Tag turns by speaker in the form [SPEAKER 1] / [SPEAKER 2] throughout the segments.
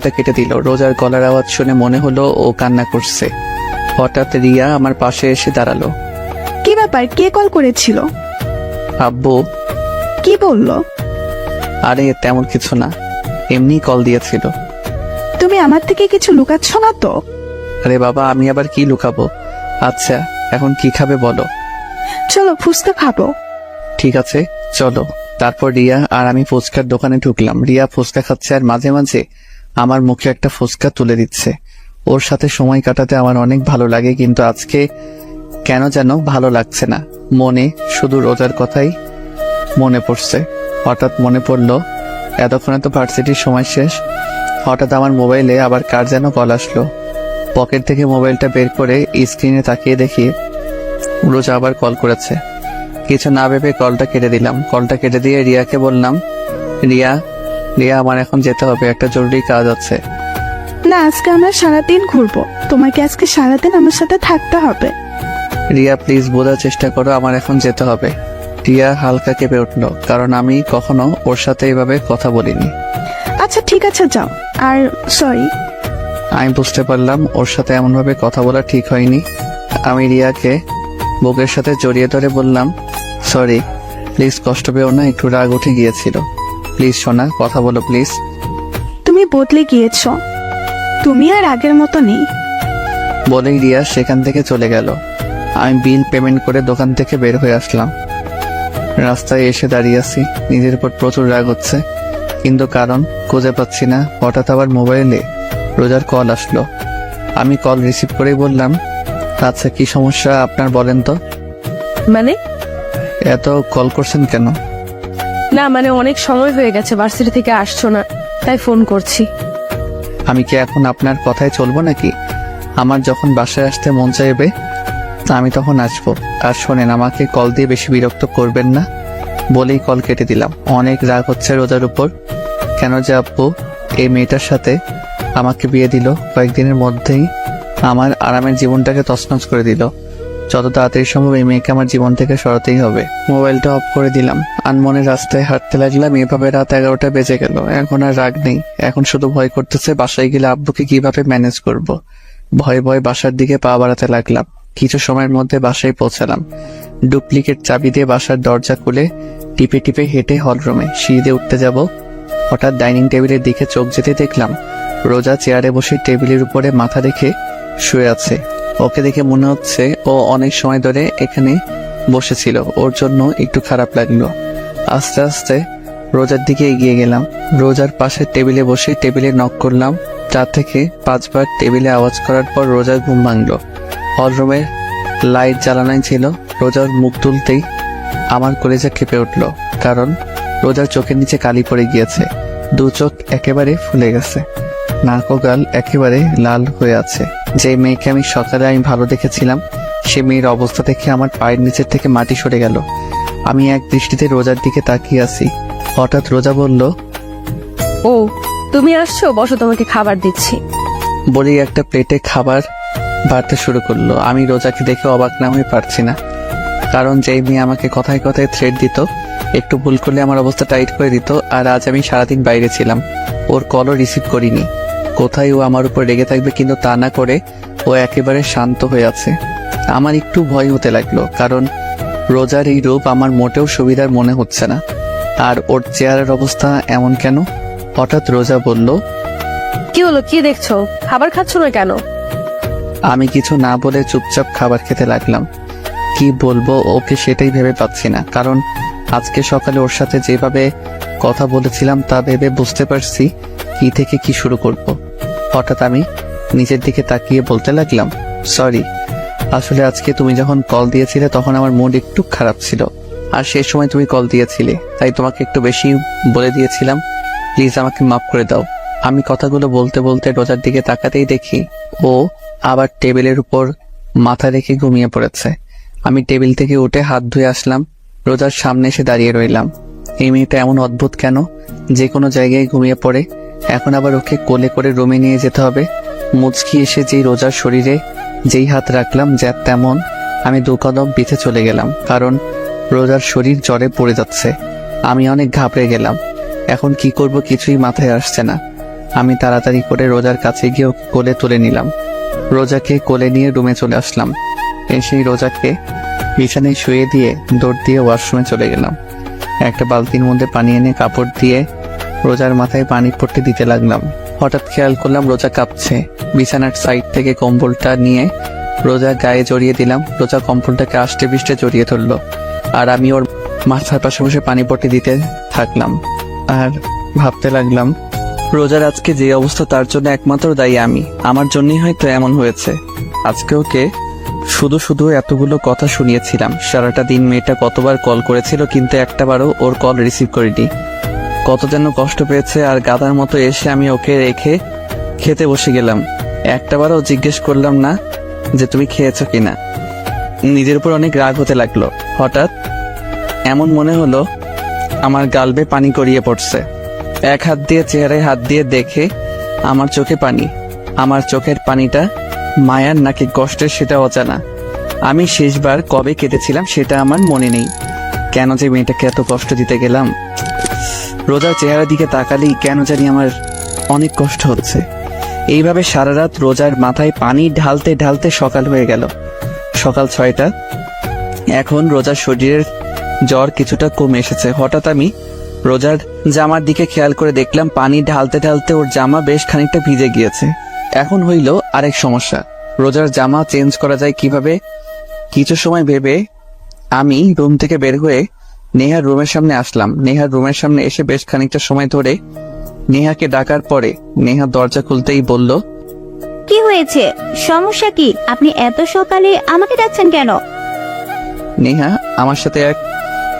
[SPEAKER 1] কলটা কেটে দিল। রোজার গলার আওয়াজ শুনে মনে হলো ও কান্না করছে। হঠাৎ রিয়া আমার পাশে এসে দাঁড়ালো।
[SPEAKER 2] কি ব্যাপার, কে কল করেছিল?
[SPEAKER 1] আব্বু।
[SPEAKER 2] কি বললো?
[SPEAKER 1] আরে তেমন কিছু না, এমনি কল দিয়েছিল।
[SPEAKER 2] তুমি আমার থেকে কিছু লুকাচ্ছ না তো?
[SPEAKER 1] আরে বাবা, আমি আবার কি লুকাবো। আচ্ছা এখন কি খাবে বলো?
[SPEAKER 2] চলো ফুচকা খাবো।
[SPEAKER 1] ঠিক আছে চলো। তারপর রিয়া আর আমি ফুচকার দোকানে ঢুকলাম। রিয়া ফুচকা খাচ্ছে আর মাঝে মাঝে আমার মুখে একটা ফুচকা তুলে দিচ্ছে। ওর সাথে সময় কাটাতে আমার অনেক ভালো লাগে, কিন্তু আজকে কেন যেন ভালো লাগছে না। মনে শুধু রোজার কথাই মনে পড়ছে। হঠাৎ মনে পড়লো এতক্ষণে তো ভার্সিটির সময় শেষ। হঠাৎ আমার মোবাইলে আবার কার যেন কল আসলো। পকেট থেকে মোবাইলটা বের করে স্ক্রিনে তাকিয়ে দেখি রোজা আবার কল করেছে। কিছু না ভেবে কলটা কেটে দিলাম। কলটা কেটে দিয়ে রিয়াকে বললাম, রিয়া রিয়া আমার এখন যেতে হবে, একটা জরুরি কাজ আছে।
[SPEAKER 2] না, আজকে আমরা সারাদিন ঘুরবো, তোমাকে আজকে সারাদিন আমার সাথে থাকতে হবে।
[SPEAKER 1] রিয়া প্লিজ বোঝার চেষ্টা করো, আমার এখন যেতে হবে। রিয়া হালকা কেঁপে উঠলো, কারণ আমি কখনো ওর সাথে এভাবে কথা বলিনি।
[SPEAKER 2] আচ্ছা ঠিক আছে যাও। আর সরি।
[SPEAKER 1] আমি বুঝতে পারলাম ওর সাথে এমনভাবে কথা বলা ঠিক হয়নি। আমি রিয়াকে বুকের সাথে জড়িয়ে ধরে বললাম, সরি প্লিজ, কষ্ট পেও না, একটু রাগ উঠে গিয়েছিল। প্লিজ সোনা, কথা বলো প্লিজ।
[SPEAKER 2] তুমি বদলে গিয়েছো, তুমি আর আগের মতো নেই।
[SPEAKER 1] বলেই রিয়া সেখান থেকে চলে গেল। আমি বিল পেমেন্ট করে দোকান থেকে বের হয়ে আসলাম। রাস্তায় এসে দাঁড়িয়ে আছি, নিজের উপর প্রচুর রাগ হচ্ছে, কিন্তু কারণ খুঁজে পাচ্ছি না। হঠাৎ আবার মোবাইলে রোজার কল আসলো। আমি কল রিসিভ করেই বললাম, আচ্ছা কি সমস্যা আপনার বলেন তো।
[SPEAKER 3] মানে?
[SPEAKER 1] এত কল করছেন কেন?
[SPEAKER 3] না মানে অনেক সময় হয়ে গেছে, ভার্সিটি থেকে আসছো না, তাই ফোন করছি।
[SPEAKER 1] আমি কি এখন আপনার কথায় চলবো নাকি? আমার যখন বাসায় আসতে মন চাইবে আমি তখন আসবো। আর শোনেন, আমাকে কল দিয়ে বেশি বিরক্ত করবেন না। বলেই কল কেটে দিলাম। অনেক রাগ হচ্ছে রোজার উপর। কেন যে আব্বু এই মেয়েটার সাথে আমাকে বিয়ে দিল, কয়েকদিনের মধ্যেই আমার আরামের জীবনটাকে তছনছ করে দিল। যত তাড়াতাড়ি সম্ভব এই মেয়েকে আমার জীবন থেকে সরাতেই হবে। মোবাইলটা অফ করে দিলাম। আনমনে রাস্তায় হাঁটতে লাগলাম। এভাবে রাত 11টা বেজে গেল। এখন আর রাগ নেই, এখন শুধু ভয় করতেছে বাসায় গেলে আব্বুকে কিভাবে ম্যানেজ করব। ভয়ে ভয়ে বাসার দিকে পা বাড়াতে লাগলাম। কিছু সময়ের মধ্যে বাসায় পৌঁছালাম। ডুপ্লিকেট চাবি দিয়ে বাসার দরজা খুলে টিপে টিপে হেঁটে হলরুমে সিঁড়িতে উঠতে যাব। হঠাৎ ডাইনিং টেবিলের দিকে চোখ যেতে দেখলাম রোজা চেয়ারে বসে টেবিলের উপরে মাথা রেখে শুয়ে আছে। ওকে দেখে মনে হচ্ছে ও অনেক সময় ধরে এখানে বসেছিল। ওর জন্য একটু খারাপ লাগলো। আস্তে আস্তে রোজার দিকে এগিয়ে গেলাম। রোজার পাশে টেবিলে বসে টেবিলে নক করলাম। 4 থেকে 5 বার টেবিলে আওয়াজ করার পর রোজার ঘুম ভাঙলো। হলরুমের লাইট জ্বালানোই ছিল। রোজার মুখ তুলতেই আমার কলেজা কেঁপে উঠলো, কারণ রোজার চোখের নিচে কালি পড়ে গিয়েছে। 2 চোখ একেবারে ফুলে গেছে, নাক ও গাল একেবারে লাল হয়ে আছে। যে মেয়েকে আমি সকালে ভালো দেখেছিলাম, সে মেয়ের অবস্থা দেখে আমার পায়ের নিচের থেকে মাটি সরে গেল। আমি এক দৃষ্টিতে রোজার দিকে তাকিয়ে আছি। হঠাৎ রোজা বলল,
[SPEAKER 3] ও তুমি আসছো, বসো, তোমাকে খাবার দিচ্ছি।
[SPEAKER 1] বলেই একটা প্লেটে খাবার বাড়তে শুরু করলো। আমি রোজাকে দেখে অবাক না হয়ে পারছি না, কারণ যেই মেয়ে আমাকে কথায় কথায় থ্রেট দিত, একটু ভুল করলে আমার অবস্থা টাইট করে দিত, আর আজ আমি সারাদিন বাইরে ছিলাম, ওর কলও রিসিভ করিনি। কোথায় ও আমার উপর রেগে থাকবে, কিন্তু তা না করে ও একেবারে শান্ত হয়ে আছে। আমার একটু ভয় হতে লাগলো, কারণ রোজার এই রূপ আমার মোটেও সুবিধার মনে হচ্ছে না। আর ওর চেহারার অবস্থা এমন কেন? হঠাৎ রোজা বলল,
[SPEAKER 3] কি হলো, কি দেখছো? খাবার খাচ্ছ না কেন?
[SPEAKER 1] আমি কিছু না বলে চুপচাপ খাবার খেতে লাগলাম। কি বলবো ওকে সেটাই ভেবে পাচ্ছি না, কারণ আজকে সকালে ওর সাথে যেভাবে কথা বলেছিলাম তা ভেবে বুঝতে পারছি কি থেকে কি শুরু করব। হঠাৎ আমি নিজের দিকে তাকিয়ে বলতে লাগলাম, সরি, আসলে আজকে তুমি যখন কল দিয়েছিলে তখন আমার মুড একটু খারাপ ছিল, আর সেই সময় তুমি কল দিয়েছিলে, তাই তোমাকে একটু বেশি বলে দিয়েছিলাম। প্লিজ আমাকে মাফ করে দাও। আমি কথাগুলো বলতে বলতে রোজার দিকে তাকাতেই দেখি ও আবার টেবিলের উপর মাথা রেখে ঘুমিয়ে পড়েছে। আমি টেবিল থেকে উঠে হাত ধুয়ে আসলাম। রোজার সামনে এসে দাঁড়িয়ে রইলাম। এই মেয়েটা এমন অদ্ভুত কেন, যে কোনো জায়গায় ঘুমিয়ে পড়ে, এখন আবার ওকে কোলে করে রুমে নিয়ে যেতে হবে। মুচকি এসে যেই রোজার শরীরে যেই হাত রাখলাম, যা তেমন আমি 2 কদম পিছে চলে গেলাম, কারণ রোজার শরীর জ্বরে পড়ে যাচ্ছে। আমি অনেক ঘাবড়ে গেলাম। এখন কি করব কিছুই মাথায় আসছে না। আমি তাড়াতাড়ি করে রোজার কাছে গিয়ে ওকে কোলে তুলে নিলাম। রোজাকে কোলে নিয়ে রুমে চলে আসলাম। এসেই রোজাকে বিছানায় শুয়ে দিয়ে দৌড় দিয়ে ওয়াশরুমে চলে গেলাম। একটা বালতির মধ্যে পানি এনে কাপড় দিয়ে রোজার মাথায় পানি পড়তে দিতে লাগলাম। হঠাৎ খেয়াল করলাম রোজা কাঁপছে। বিছানার সাইড থেকে কম্বলটা নিয়ে রোজা গায়ে জড়িয়ে দিলাম। রোজা কম্বলটাকে আষ্টে পৃষ্ঠে জড়িয়ে ধরলো, আর আমি ওর মাথার পাশে বসে পানি পড়তে দিতে থাকলাম। আর ভাবতে লাগলাম, রোজার আজকে যে অবস্থা তার জন্য একমাত্র দায়ী আমি। আমার জন্যই হয়তো এমন হয়েছে। আজকে ওকে শুধু শুধু এতগুলো কথা শুনিয়েছিলাম। সারাটা দিন মেয়েটা কতবার কল করেছিল, কিন্তু একটাবারও ওর কল রিসিভ করিনি। কত যেন কষ্ট পেয়েছে। আর গাধার মতো এসে আমি ওকে রেখে খেতে বসে গেলাম। একটাবারও জিজ্ঞেস করলাম না যে তুমি খেয়েছো কিনা। নিজের উপর অনেক রাগ হতে লাগলো। হঠাৎ এমন মনে হলো আমার গাল বেয়ে পানি গড়িয়ে পড়ছে। এক হাত দিয়ে চেহারায় হাত দিয়ে দেখে আমার চোখে পানি। আমার চোখের পানিটা মায়ার নাকি কষ্টের সেটা অজানা। আমি শেষবার কবে কেঁদেছিলাম সেটা আমার মনে নেই। কেন যে মেয়েটাকে এত কষ্ট দিতে গেলাম। রোজার চেহারার দিকে তাকালেই কেন জানি আমার অনেক কষ্ট হচ্ছে। এইভাবে সারা রাত রোজার মাথায় পানি ঢালতে ঢালতে সকাল হয়ে গেল। সকাল 6টা। এখন রোজার শরীরের জ্বর কিছুটা কমে এসেছে। হঠাৎ আমি রোজার জামার দিকে খেয়াল করে দেখলাম পানি ঢালতে ঢালতে ওর জামা বেশ খানিকটা ভিজে গিয়েছে। এখন হইল আরেক সমস্যা, রোজার জামা চেঞ্জ করা যায় কিভাবে। কিছু সময় ভেবে আমি রুম থেকে বের হয়ে নেহার রুমের সামনে আসলাম। নেহার রুমের সামনে এসে বেশ খানিকটা সময় ধরে নেহাকে ডাকার পরে নেহা দরজা খুলতেই বলল,
[SPEAKER 4] কি হয়েছে? সমস্যা কি? আপনি এত সকালে আমাকে ডাকছেন কেন?
[SPEAKER 1] নেহা আমার সাথে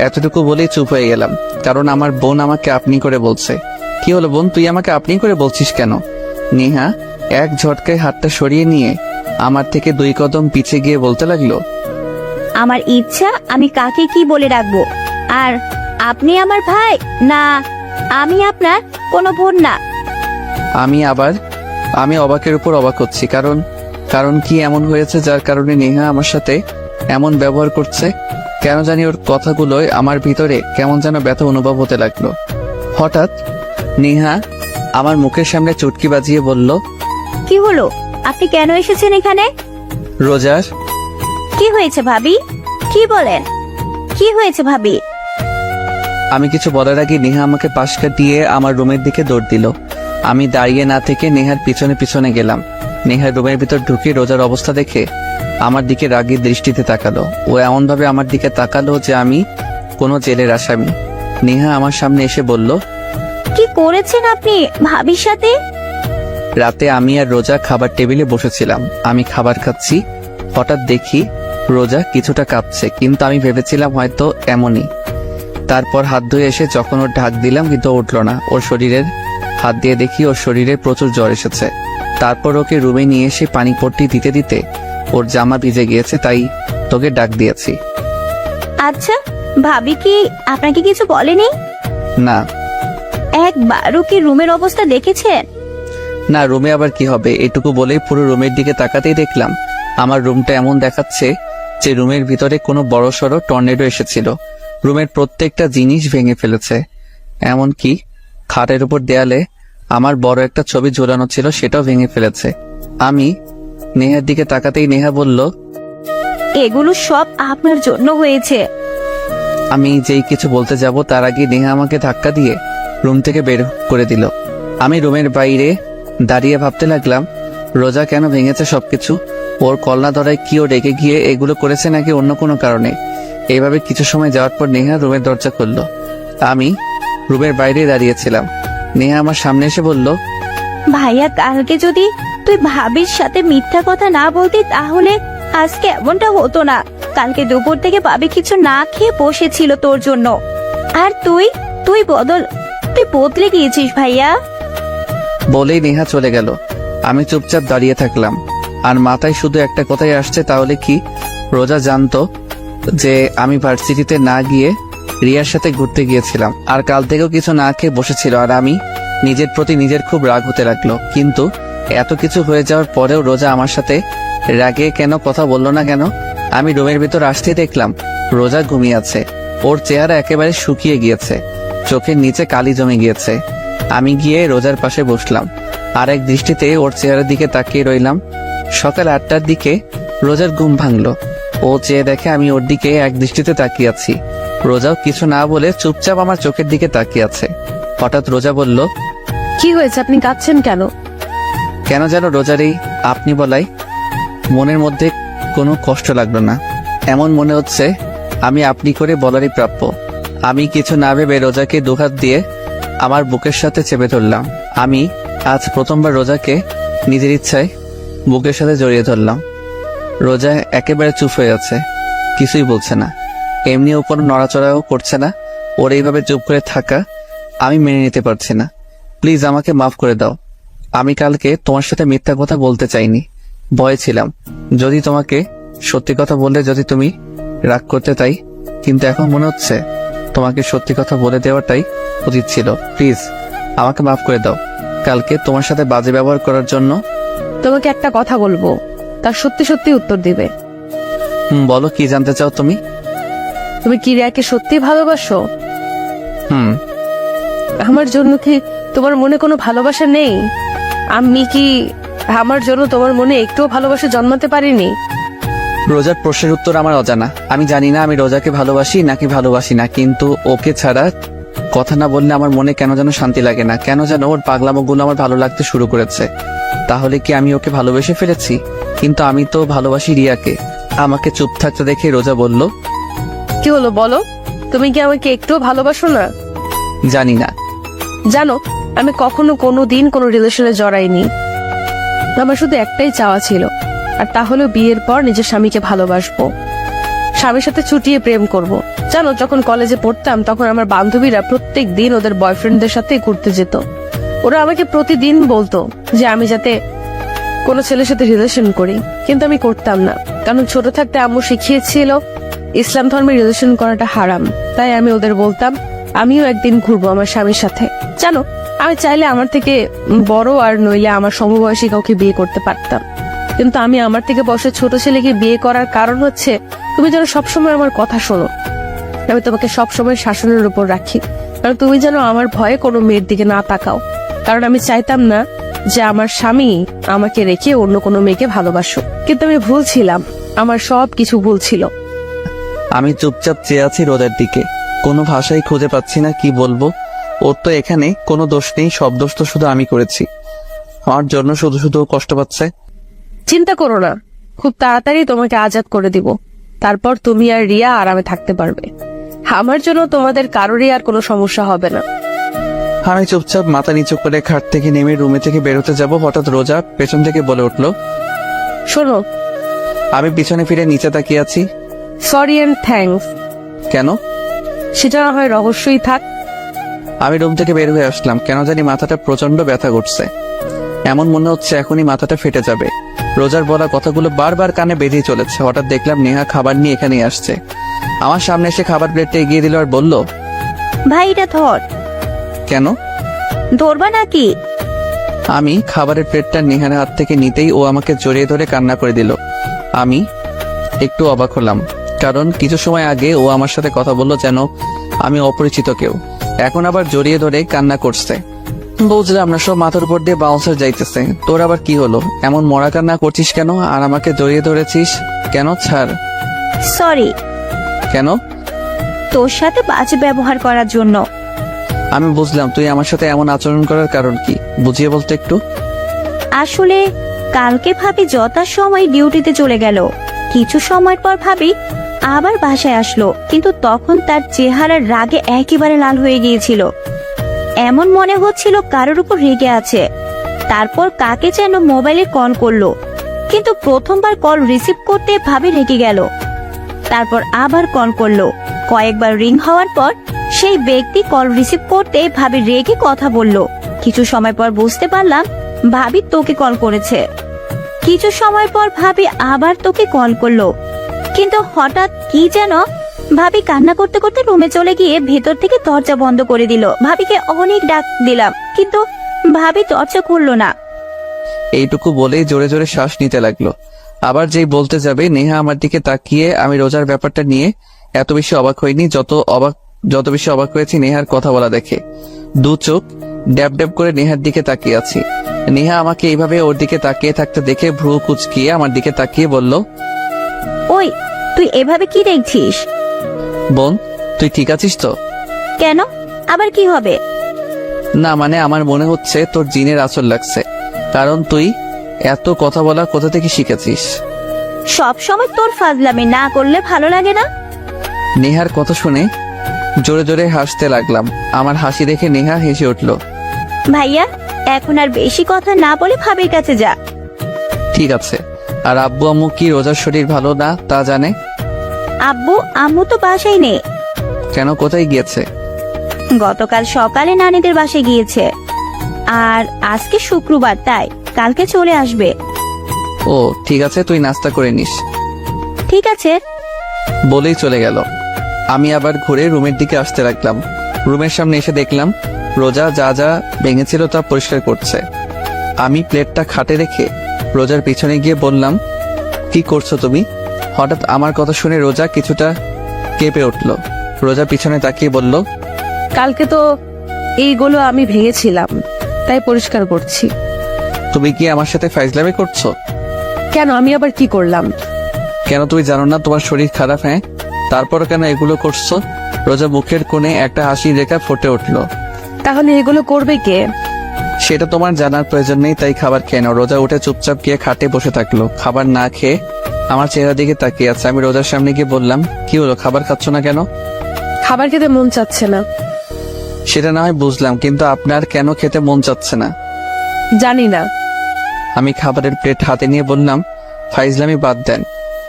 [SPEAKER 1] এতটুকু বলেই চুপ হয়ে গেলাম, কারণ আমার বোন আমাকে আপনি করে বলছে। কি হলো বোন, তুই আমাকে আপনি করে বলছিস কেন? নেহা এক ঝটকায় হাতটা সরিয়ে নিয়ে আমার থেকে 2 কদম পিছে গিয়ে বলতে লাগলো,
[SPEAKER 4] আমার ইচ্ছা আমি কাকে কি বলে ডাকবো। আর আপনি আমার ভাই না, আমি আপনার কোনো বোন না।
[SPEAKER 1] আমি অবাকের উপর অবাক হচ্ছি। কারণ কি এমন হয়েছে যার কারণে নেহা আমার সাথে এমন ব্যবহার করছে? কেন জানি ওর কথাগুলোয় আমার ভিতরে কেমন যেন ব্যথা অনুভব হতে লাগলো। হঠাৎ নেহা আমার মুখের সামনে চুটকি বাজিয়ে বলল,
[SPEAKER 4] কি হলো? আপনি কেন এসেছেন এখানে?
[SPEAKER 1] রোজার।
[SPEAKER 4] কি হয়েছে ভাবি? কি বলেন? কি হয়েছে ভাবি?
[SPEAKER 1] আমি কিছু বলার আগে নেহা আমাকে পাশ কাটিয়ে আমার রুমের দিকে দৌড় দিল। আমি দাঁড়িয়ে না থেকে নেহার পিছনে পিছনে গেলাম। নেহার রুমের ভিতর ঢুকে রোজার অবস্থা দেখে আমার দিকে রাগী দৃষ্টিতে তাকালো। ও এমন ভাবে আমার দিকে তাকালো যে আমি কোনো জেলের আসামি। নেহা আমার সামনে এসে বলল,
[SPEAKER 4] কি করেছেন আপনি ভাবির সাথে?
[SPEAKER 1] রাতে আমি আর রোজা খাবার টেবিলে বসেছিলাম। আমি খাবার খাচ্ছি। হঠাৎ দেখি রোজা কিছুটা কাঁপছে, কিন্তু আমি ভেবেছিলাম হয়তো এমনই। তারপর হাত ধুয়ে এসে যখন ওর ঢাক দিলাম কিন্তু উঠলো না। ওর শরীরের হাত দিয়ে দেখি ওর শরীরে প্রচুর জ্বর এসেছে। তারপর ওকে রুমে নিয়ে এসে পানি পট্টি দিতে দিতে ওর জামা ভিজে গিয়েছে, তাই তোকে ডাক দিয়েছি।
[SPEAKER 4] আচ্ছা, ভাবি কি আপনাকে কিছু বলেনি?
[SPEAKER 1] না
[SPEAKER 4] একবারও কি রুমের অবস্থা দেখেছেন?
[SPEAKER 1] না, রুমে আবার কি হবে? এটুকু বলেই পুরো রুমের দিকে তাকাতেই দেখলাম আমার রুমটা এমন দেখাচ্ছে যে রুমের ভিতরে কোনো বড়সড় টর্নেডো এসেছিল। রুমের প্রত্যেকটা জিনিস ভেঙে ফেলেছে। এমনকি খাটের উপর দেয়ালে আমার বড় একটা ছবি ঝোলানো ছিল, সেটাও ভেঙে ফেলেছে। আমি নেহার দিকে তাকাতেই নেহা বলল,
[SPEAKER 4] এগুলো সব আপনার জন্য হয়েছে।
[SPEAKER 1] আমি যেই কিছু বলতে যাব তার আগে নেহা আমাকে ধাক্কা দিয়ে রুম থেকে বের করে দিল। আমি রুমের বাইরে দাঁড়িয়ে ভাবতে লাগলাম, রোজা কেন ভেঙেছে সবকিছু? ওর কলনা ধরায় কি ও রেগে গিয়ে এগুলো করেছে নাকি অন্য কোনো কারণে? এইভাবে কিছু সময় যাওয়ার পর নেহা রুমের দরজা খুলল। আমি রুমের বাইরে দাঁড়িয়েছিলাম। নেহা আমার সামনে এসে বলল,
[SPEAKER 4] ভাইয়া, কালকে যদি তুই ভাবির সাথে মিথ্যা কথা না বলতি তাহলে আজকে এমনটা হতো না। কালকে দুপুর থেকে ভাবি কিছু না খেয়ে বসেছিল তোর জন্য। আর তুই বদলে গিয়েছিস ভাইয়া।
[SPEAKER 1] বলেই নেহা চলে গেল। আমি চুপচাপ দাঁড়িয়ে থাকলাম। আর মাথায় শুধু একটা কথাই আসছে, তাহলে কি রোজা জানতো যে আমি ভার্সিটিতে না গিয়ে রিয়ার সাথে ঘুরতে গিয়েছিলাম, আর কাল থেকেও কিছু না খেয়ে বসেছিল। আর আমি নিজের প্রতি নিজের খুব রাগ হতে লাগলো। কিন্তু এত কিছু হয়ে যাওয়ার পরেও রোজা আমার সাথে রাগে কেন কথা বললো না কেন? আমি রুমের ভিতর আসতে দেখলাম রোজা ঘুমিয়ে আছে। ওর চেহারা একেবারে শুকিয়ে গিয়েছে, চোখের নিচে কালি জমে গিয়েছে। আমি গিয়ে রোজার পাশে বসলাম। আর এক দৃষ্টিতে ওর চেহারার দিকে তাকিয়ে রইলাম। সকাল 8টার দিকে রোজার ঘুম ভাঙলো। ও চেয়ে দেখে আমি ওর দিকে এক দৃষ্টিতে তাকিয়ে আছি। রোজাও কিছু না বলে চুপচাপ আমার চোখের দিকে তাকিয়ে আছে। হঠাৎ রোজা বলল,
[SPEAKER 3] কি হয়েছে, আপনি কাঁদছেন কেন?
[SPEAKER 1] কেন যেন রোজার এই আপনি বলাই মনের মধ্যে কোনো কষ্ট লাগলো না। এমন মনে হচ্ছে আমি আপনি করে বলারই প্রাপ্য। আমি কিছু না ভেবে রোজাকে দুহাত দিয়ে আমার বুকের সাথে চেপে ধরলাম। আমি আজ প্রথমবার রোজাকে নিজের ইচ্ছায় বুকের সাথে জড়িয়ে ধরলাম। রোজা একেবারে চুপ হয়ে আছে, কিছুই বলছে না, এমনিও কোনো নড়াচড়াও করছে না। ওর এইভাবে চুপ করে থাকা আমি মেনে নিতে পারছি না। প্লিজ আমাকে মাফ করে দাও। আমি কালকে তোমার সাথে মিথ্যা কথা বলতে চাইনি, ভয়ে ছিলাম যদি তোমাকে সত্যি কথা বললে যদি তুমি রাগ করতে, তাই। কিন্তু এখন মনে হচ্ছে তোমাকে সত্যি কথা বলে দেওয়াটাই উচিত ছিল। প্লিজ আমাকে মাফ করে দাও কালকে তোমার সাথে বাজে ব্যবহার করার জন্য।
[SPEAKER 3] তোমাকে একটা কথা বলবো, তার সত্যি সত্যি উত্তর দিবে।
[SPEAKER 1] বলো, কি জানতে চাও তুমি?
[SPEAKER 3] তুমি কি রিয়াকে সত্যি ভালোবাসো?
[SPEAKER 1] হুম।
[SPEAKER 3] আমার জন্য কি তোমার মনে কোনো ভালোবাসা নেই? আমি কি আমার জন্য তোমার মনে একটুও ভালোবাসা জন্মাতে পারিনি?
[SPEAKER 1] রোজার প্রশ্নের উত্তর আমার অজানা। আমি জানি না আমি রোজাকে ভালোবাসি নাকি ভালোবাসি না, কিন্তু ওকে ছাড়া কথা না বললে আমার মনে কেন যেন শান্তি লাগে না। কেন যেন ওর পাগলামোগুলো আমার ভালো লাগতে শুরু করেছে। তাহলে কি আমি ওকে ভালোবেসে ফেলেছি? কিন্তু আমি তো ভালোবাসি রিয়াকে। আমাকে চুপ থাকতে দেখে রোজা বলল,
[SPEAKER 3] কি হলো বলো, তুমি কি আমাকে একটুও ভালোবাসো না?
[SPEAKER 1] জানি না।
[SPEAKER 3] জানো, আমি কখনো কোনো দিন কোনো রিলেশনে জড়াইনি। আমার শুধু একটাই চাওয়া ছিল, আর তা হলো বিয়ের পর নিজের স্বামীকে ভালোবাসবো, স্বামীর সাথে ছুটিয়ে প্রেম করব। জানো, যখন কলেজে পড়তাম তখন আমার বান্ধবীরা প্রত্যেক দিন ওদের বয়ফ্রেন্ডদের সাথে ঘুরতে যেত। ওরা আমাকে প্রতিদিন বলতো যে আমি যাতে কোনো ছেলের সাথে রিলেশন করি, কিন্তু আমি করতাম না। কারণ ছোট থাকতে আম্মু শিখিয়েছিল ইসলাম ধর্মে রিলেশন করাটা হারাম। তাই আমি ওদের বলতাম আমিও একদিন ঘুরবো আমার স্বামীর সাথে। জানো, আমি চাইলে আমার থেকে বড় আর নইলে আমার সমবয়সী কাউকে বিয়ে করতে পারতাম, কিন্তু আমি আমার থেকে বয়সে ছোট ছেলেকে বিয়ে করার কারণ হচ্ছে তুমি যেন সবসময় আমার কথা শোনো। আমি তোমাকে সবসময় শাসনের উপর রাখি, কারণ তুমি যেন আমার ভয়ে কোনো মেয়ের দিকে না তাকাও। কারণ আমি চাইতাম না যে আমার স্বামী আমাকে রেখে অন্য কোনো মেয়েকে ভালোবাসুক। কিন্তু আমি ভুল ছিলাম, আমার সব কিছু ভুল ছিল।
[SPEAKER 1] আমি চুপচাপ চেয়ে আছি রোজার দিকে, কোনো ভাষাই খুঁজে পাচ্ছি না কি বলবো। ওর তো এখানে কোনো দোষ নেই, সব দোষ তো শুধু আমি করেছি। আমার জন্য শুধু শুধু কষ্ট পাচ্ছে।
[SPEAKER 3] চিন্তা করো না, খুব তাড়াতাড়ি তোমাকে আজাদ করে দিব। তারপর তুমি আর রিয়া আরামে থাকতে পারবে। আমার জন্য তোমাদের কারোরই আর কোনো সমস্যা হবে না।
[SPEAKER 1] আমি চুপচাপ মাথা নিচু করে খাট থেকে নেমে রুমে থেকে বেরোতে যাব, হঠাৎ রোজা পেছন থেকে বলে উঠলো,
[SPEAKER 3] শোনো।
[SPEAKER 1] আমি পিছনে ফিরে নিচে তাকিয়ে আছি।
[SPEAKER 3] Sorry and thanks.
[SPEAKER 1] কেন?
[SPEAKER 3] সেটা না হয় রহস্যই থাক।
[SPEAKER 1] আমি রুম থেকে বের হয়ে আসলাম। কেন জানি মাথাটা প্রচন্ড ব্যথা করছে, এমন মনে হচ্ছে এখনই মাথাটা ফেটে যাবে। রোজার বলা কথাগুলো বারবার কানে বেরিয়ে চলেছে। হঠাৎ দেখলাম নেহা খাবার নিয়ে এখানে আসছে। আমার সামনে এসে খাবার প্লেটটা এগিয়ে দিল আর বলল,
[SPEAKER 4] ভাই এটা ধর।
[SPEAKER 1] কেন?
[SPEAKER 4] ধরবা নাকি?
[SPEAKER 1] আমি খাবারের প্লেটটা নেহার হাত থেকে নিতেই ও আমাকে জড়িয়ে ধরে কান্না করে দিল। আমি একটু অবাক হলাম, কারণ কিছু সময় আগে ও আমার সাথে কথা বললো যেন আমি অপরিচিত কেউ, এখন আবার জড়িয়ে ধরে কান্না করছে। বুঝলাম না, সব মাথার উপর দিয়ে বাউন্সার যাইতেছে। তোর আবার কি হলো? এমন মরা কান্না করছিস কেন আর আমাকে জড়িয়ে ধরেছিস কেন? ছাড়।
[SPEAKER 4] সরি।
[SPEAKER 1] কেন?
[SPEAKER 4] তোর সাথে বাজে ব্যবহার করার জন্য।
[SPEAKER 1] আমি বুঝলাম, তুই আমার সাথে এমন আচরণ করার কারণ কি, বুঝিয়ে বলতে একটু।
[SPEAKER 4] আসলে কালকে ভাবি যথাসময় ডিউটিতে চলে গেল। কিছু সময় পর ভাবি আবার বাসায় আসলো, কিন্তু তখন তার চেহারার রাগে একেবারে লাল হয়ে গিয়েছিল। এমন মনে হচ্ছিল কারোর উপর রেগে আছে। তারপর কাকে যেন মোবাইলে কল করলো, কিন্তু প্রথমবার কল রিসিভ করতে ভাবি রেগে গেল। তারপর আবার কল করলো। কয়েকবার রিং হওয়ার পর সেই ব্যক্তি কল রিসিভ করতে ভাবি রেগে কথা বলল। কিছু সময় পর বুঝতে পারলাম ভাবি তোকে কল করেছে। কিছু সময় পর ভাবি আবার তোকে কল করলো, কিন্তু হঠাৎ কি যেন ভাবি কান্না করতে করতে রুমে চলে গিয়ে ভেতর থেকে দরজা বন্ধ করে দিল। ভাবিকে অনেক ডাক দিলাম, কিন্তু ভাবি দরজা খুললো না।
[SPEAKER 1] এইটুকু বলেই জোরে জোরে শ্বাস নিতে লাগলো। আবার যেই বলতে যাবে নেহা আমার দিকে তাকিয়ে। আমি রোজার ব্যাপারটা নিয়ে এত বেশি অবাক হইনি যত বেশি অবাক হয়েছি নেহার কথা বলা দেখে। দু চোখ ড্যাব ড্যাব করে নেহার দিকে তাকিয়ে আছি। নেহা আমাকে এইভাবে ওর দিকে তাকিয়ে থাকতে দেখে ভ্রু কুচকিয়ে আমার দিকে তাকিয়ে বলল,
[SPEAKER 4] ওই তুই এভাবে কি দেখছিস?
[SPEAKER 1] বোন তুই ঠিক আছিস তো?
[SPEAKER 4] কেন, আবার কি হবে?
[SPEAKER 1] না মানে আমার মনে হচ্ছে তোর জিনের আঁচল লাগছে, কারণ তুই এত কথা বলা কোথা থেকে শিখেছিস?
[SPEAKER 4] সব সময় তোর ফাজলামি না করলে ভালো লাগে না?
[SPEAKER 1] নেহার কথা শুনে জোরে জোরে হাসতে লাগলাম। আমার হাসি দেখে নেহা হেসে উঠল।
[SPEAKER 4] ভাইয়া, এখন আর বেশি কথা না বলে ভাবির কাছে যা।
[SPEAKER 1] ঠিক আছে। আর আব্বু আম্মু কি রোজার শরীর ভালো না তা জানে?
[SPEAKER 4] আব্বু আম্মু তো বাসায় নেই,
[SPEAKER 1] কেন, কোথায় গিয়েছে?
[SPEAKER 4] গতকাল সকালে নানিদের বাসায় গিয়েছে। আর আজকে শুক্রবার, তাই কালকে চলে আসবে।
[SPEAKER 1] ও ঠিক আছে, তুই নাস্তা করে নিস।
[SPEAKER 4] ঠিক আছে।
[SPEAKER 1] বলেই চলে গেল। আমি আবার ঘুরে রুমের দিকে আসতে লাগলাম। রুমের সামনে এসে দেখলাম রোজা যা যা ভেঙেছিল তা পরিষ্কার করছে। আমি প্লেটটা খাটে রেখে রোজার পিছনে গিয়ে বললাম, কি করছো তুমি? হঠাৎ আমার কথা শুনে রোজা কিছুটা কেঁপে উঠল। রোজা পিছনে তাকিয়ে বলল,
[SPEAKER 3] কালকে তো এইগুলো আমি ভেঙেছিলাম, তাই পরিষ্কার করছি।
[SPEAKER 1] তুমি কি আমার সাথে ফাইজলামি করছো?
[SPEAKER 3] কেন, আমি আবার কি করলাম?
[SPEAKER 1] কেন তুমি জানো না তোমার শরীর খারাপ? হ্যাঁ, তারপর কেন এগুলো করছো? রোজা মুখের কোণে একটা হাসির রেখা ফুটে উঠল।
[SPEAKER 3] তাহলে এগুলো করবে কে?
[SPEAKER 1] সেটা তোমার জানার প্রয়োজন নেই, তাই খাবার খেয়ে নাও। রোজা উঠে চুপচাপ গিয়ে খাটে বসে থাকলো, খাবার না খেয়ে আমার চেহারা দিকে তাকিয়ে আছে। আমি রোজার সামনে গিয়ে বললাম, কি হলো, খাবার খাচ্ছ না কেন?
[SPEAKER 3] খাবার খেতে মন চাচ্ছে না।
[SPEAKER 1] সেটা না হয় বুঝলাম, কিন্তু আপনার কেন খেতে মন চাচ্ছে না?
[SPEAKER 3] জানি না।
[SPEAKER 1] আমি খাবারের প্লেট হাতে নিয়ে বললাম, ফাইজলামি বাদ দেন,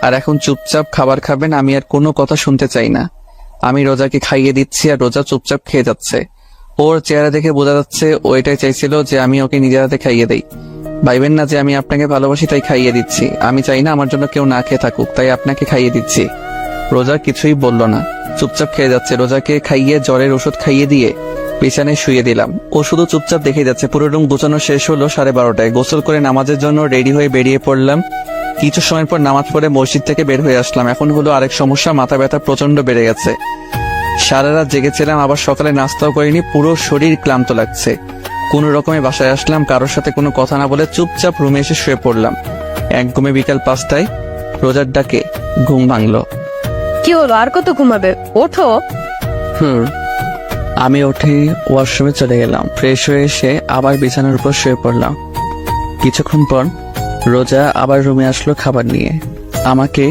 [SPEAKER 1] আর এখন চুপচাপ খাবার খাবেন। আমি আর কোনো কথা শুনতে চাই না। আমি রোজাকে খাইয়ে দিচ্ছি আর রোজা চুপচাপ খেয়ে যাচ্ছে। ওর চেহারা দেখে বোঝা যাচ্ছে ও এটাই চাইছিল যে আমি ওকে নিজের হাতে খাইয়ে দেই। ভাইবেন না যে আমি আপনাকে ভালোবাসি তাই খাইয়ে দিচ্ছি। আমি চাই না আমার জন্য কেউ না খেয়ে থাকুক, তাই আপনাকে খাইয়ে দিচ্ছি। রোজা কিছুই বলল না, চুপচাপ খেয়ে যাচ্ছে। রোজাকে খাইয়ে জ্বরের ওষুধ খাইয়ে দিয়ে বিছানায় শুয়ে দিলাম। ও শুধু চুপচাপ দেখে যাচ্ছে। পুরো রুম গোছানো শেষ হলো 12:30টায়। গোসল করে নামাজের জন্য রেডি হয়ে বেরিয়ে পড়লাম। কিছু সময় পর নামাজ পড়ে মসজিদ থেকে বের হয়ে আসলাম। এখন হলো আরেক সমস্যা, মাথা ব্যথা প্রচন্ড বেড়ে গেছে। সারা রাত জেগেছিলাম, আবার সকালে নাস্তাও করিনি, পুরো শরীর ক্লান্ত লাগছে। কোনো রকমে বাসায় আসলাম, কারোর সাথে কোনো কথা না বলে চুপচাপ রুমে এসে শুয়ে পড়লাম। এক ঘুমে বিকাল 5টায় রোজার ডাকে ঘুম ভাঙলো।
[SPEAKER 3] কি হলো, আর কত ঘুমাবে? ওঠো।
[SPEAKER 1] আমি উঠে ওয়াশরুমে চলে গেলাম। ফ্রেশ হয়ে এসে আবার বিছানার উপর শুয়ে পড়লাম। কিছুক্ষণ পর রোজা আবার রুমে আসলো খাবার নিয়ে। আমাকে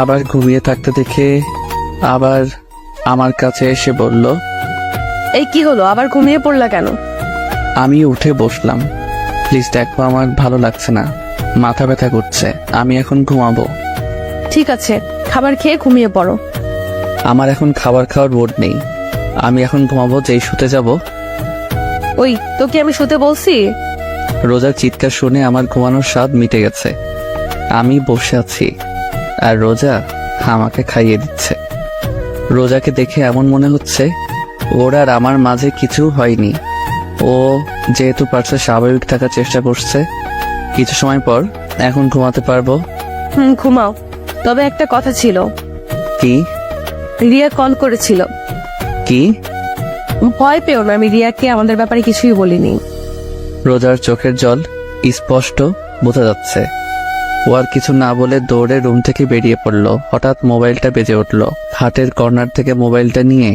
[SPEAKER 1] আবার ঘুমিয়ে থাকতে দেখে আবার আমার কাছে এসে বলল,
[SPEAKER 3] এই কি হলো, আবার ঘুমিয়ে পড়লা কেন?
[SPEAKER 1] আমি উঠে বসলাম। প্লিজ দেখো, আমার ভালো লাগছে না, মাথা ব্যথা করছে, আমি এখন ঘুমাবো।
[SPEAKER 3] ঠিক আছে, খাবার খেয়ে ঘুমিয়ে পড়ো।
[SPEAKER 1] আমার এখন খাবার খাওয়ার মুড নেই, আমি এখন ঘুমাবো। যেই শুতে যাব।
[SPEAKER 3] ওই তোকে আমি শুতে বলছি?
[SPEAKER 1] রোজার চিৎকার শুনে আমার ঘুমানোর স্বাদ মিটে গেছে। আমি বসে আছি আর রোজা আমাকে খাইয়ে দিচ্ছে। রোজাকে দেখে এমন মনে হচ্ছে ওর আর আমার মাঝে কিছু হয়নি। ও যেহেতু পারছে স্বাভাবিক থাকার চেষ্টা করছে। কিছু সময় পর এখন ঘুমাতে পারবো।
[SPEAKER 3] ঘুমাও। তবে একটা কথা ছিল।
[SPEAKER 1] কি?
[SPEAKER 3] রিয়া কল করেছিল।
[SPEAKER 1] কি?
[SPEAKER 3] ভয় পেও না, আমি রিয়াকে আমাদের ব্যাপারে কিছুই বলিনি।
[SPEAKER 1] রোজার চোখের জল স্পষ্ট বোঝা যাচ্ছে। ও আর কিছু না বলে দৌড়ে রুম থেকে বেরিয়ে পড়লো। হঠাৎ মোবাইলটা বেজে উঠলো। খাটের কর্নার থেকে মোবাইলটা নিয়ে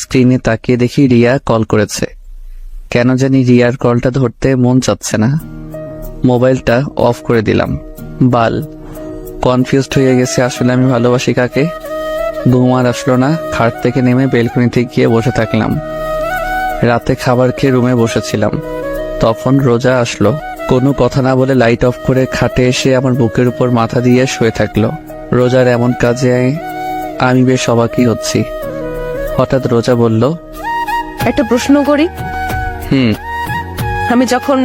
[SPEAKER 1] স্ক্রিনে তাকিয়ে দেখি রিয়া কল করেছে। কেন জানি রিয়ার কলটা ধরতে মন চাচ্ছে না। মোবাইলটা অফ করে দিলাম। বাল কনফিউজড হয়ে গেছে, আসলে আমি ভালোবাসি কাকে। ঘুম আর আসলো না। খাট থেকে নেমে বেলকনিতে গিয়ে বসে থাকলাম। রাতে খাবার খেয়ে রুমে বসেছিলাম, তখন রোজা আসলো। কোনো কথা না বলে লাইট অফ করে খাটে এসে আমার বুকের উপর মাথা দিয়ে শুয়ে থাকলো। রোজার এমন কাজে আমি বেশ অবাকই হচ্ছি। হঠাৎ রোজা বলল,
[SPEAKER 3] একটা প্রশ্ন করি।
[SPEAKER 1] হুম।
[SPEAKER 3] আমি যখন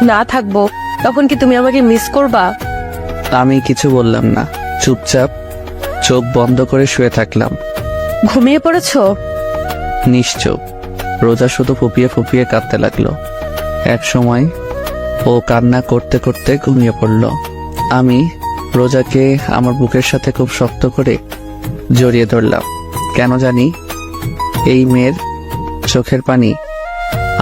[SPEAKER 3] না থাকবো তখন কি তুমি আমাকে মিস করবা?
[SPEAKER 1] আমি কিছু বললাম না, চুপচাপ চোখ বন্ধ করে শুয়ে থাকলাম।
[SPEAKER 3] ঘুমিয়ে পড়েছো?
[SPEAKER 1] নিশ্চুপ। রোজা শুধু ফুপিয়ে ফুপিয়ে কাঁদতে লাগলো। এক সময় ও কান্না করতে করতে ঘুমিয়ে পড়ল। আমি রোজাকে আমার বুকের সাথে খুব শক্ত করে জড়িয়ে ধরলাম। কেন জানি এই মেয়ের চোখের পানি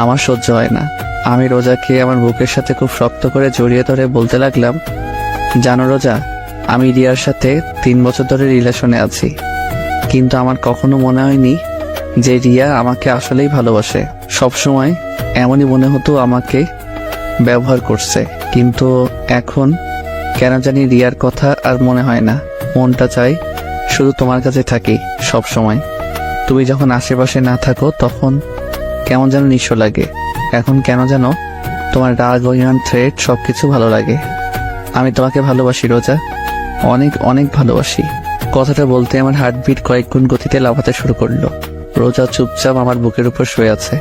[SPEAKER 1] আমার সহ্য হয় না। আমি রোজাকে আমার বুকের সাথে খুব শক্ত করে জড়িয়ে ধরে বলতে লাগলাম, জানো রোজা, আমি রিয়ার সাথে 3 বছর ধরে রিলেশনে আছি, কিন্তু আমার কখনো মনে হয়নি যে রিয়া আমাকে আসলেই ভালোবাসে। সবসময় এমনই মনে হতো আমাকে ব্যবহার করছে, কিন্তু এখন কেন জানি রিয়ার কথা আর মনে হয় না। মনটা চাই শুধু তোমার কাছে থাকি সব সময়। তুমি যখন আশেপাশে না থাকো তখন কেমন যেন নিঃস্ব লাগে। এখন কেন যেন তোমার রাগ, অভিমান, থ্রেট সবকিছু ভালো লাগে। আমি তোমাকে ভালোবাসি রোজা, অনেক অনেক ভালোবাসি। কথাটা বলতে আমার হার্টবিট কয়েক গুণ গতিতে লাফাতে শুরু করলো। রোজা চুপচাপ আমার বুকের উপর শুয়ে আছে।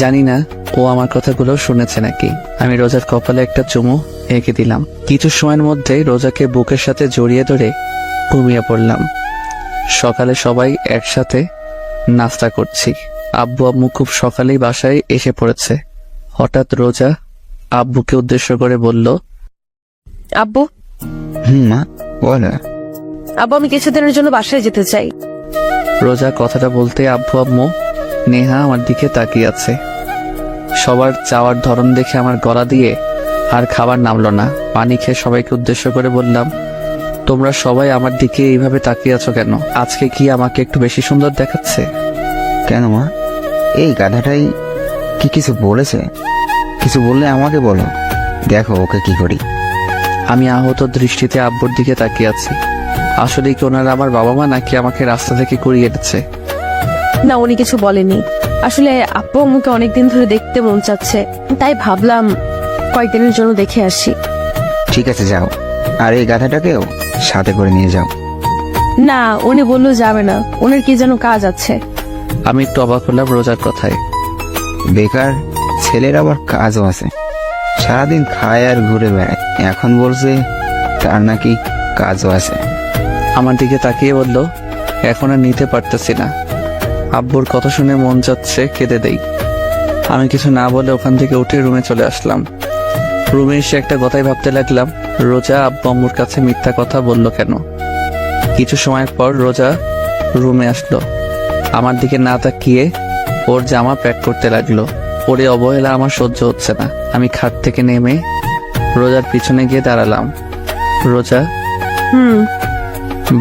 [SPEAKER 1] জানি না ও আমার কথাগুলো শুনেছে নাকি। আমি রোজার কপালে একটা চুমু এঁকে দিলাম। কিছু সময়ের মধ্যে রোজাকে বুকের সাথে জড়িয়ে ধরে ঘুমিয়ে পড়লাম। সকালে সবাই একসাথে নাস্তা করছি। আব্বু আম্মু খুব সকালেই বাসায় এসে পড়েছে। হঠাৎ রোজা আব্বুকে উদ্দেশ্য করে বলল,
[SPEAKER 3] আব্বু,
[SPEAKER 5] মা বল।
[SPEAKER 3] আব্বু, আমি কিছুদিনের জন্য বাসায় যেতে চাই।
[SPEAKER 1] রোজা কথাটা বলতে আব্বু আম্মু নেহা আমার দিকে তাকিয়ে আছে। সবার চাওয়ার ধরন দেখে আমার গলা দিয়ে আর খাবার নামলো না। পানি খেয়ে সবাইকে উদ্দেশ্য করে বললাম, তোমরা সবাই আমার দিকে এইভাবে তাকিয়ে আছো কেন? আজকে কি আমাকে একটু বেশি সুন্দর দেখাচ্ছে?
[SPEAKER 5] কেন মা, এই গাধাটাই কি কিছু বলেছে? কিছু বললে আমাকে বলো, দেখো ওকে কি করি।
[SPEAKER 1] আমি আহত দৃষ্টিতে আব্বুর দিকে তাকিয়ে আছি। আসলে কি ওনারা আমার বাবা মা, নাকি আমাকে রাস্তা থেকে কুড়িয়ে এনেছে?
[SPEAKER 3] না, উনি কিছু বলেনি। আসলে আব্বু আম্মুকে অনেকদিন ধরে দেখতে মন চাচ্ছে, তাই ভাবলাম কয়েকদিনের জন্য দেখে আসি।
[SPEAKER 5] ঠিক আছে যাও, আর এই গাধাটাকেও সাথে করে নিয়ে যাও।
[SPEAKER 3] না, উনি বললো যাবে না, ওনার কি যেন কাজ আছে।
[SPEAKER 1] আমি একটু অবাক হলাম রোজার কথায়।
[SPEAKER 5] বেকার ছেলের আবার কাজও আছে, সারাদিন খায় আর ঘুরে বেড়ায়, এখন বলছে তার নাকি কাজও আছে।
[SPEAKER 1] আমার দিকে তাকিয়ে বলল, এখন আর নিতে পারতেছি না। আব্বুর কথা শুনে মন যাচ্ছে কেঁদে দেই। আমি কিছু না বলে ওখান থেকে উঠে রুমে চলে আসলাম। রুমে এসে একটা কথাই ভাবতে লাগলাম, রোজা আব্বু আম্মুর কাছে মিথ্যা কথা বলল কেন? কিছু সময়ের পর রোজা রুমে আসলো। আমার দিকে না তাকিয়ে ওর জামা প্যাক করতে লাগলো। ওরে অবহেলা আমার সহ্য হচ্ছে না। আমি খাট থেকে নেমে রোজার পিছনে গিয়ে দাঁড়ালাম। রোজা,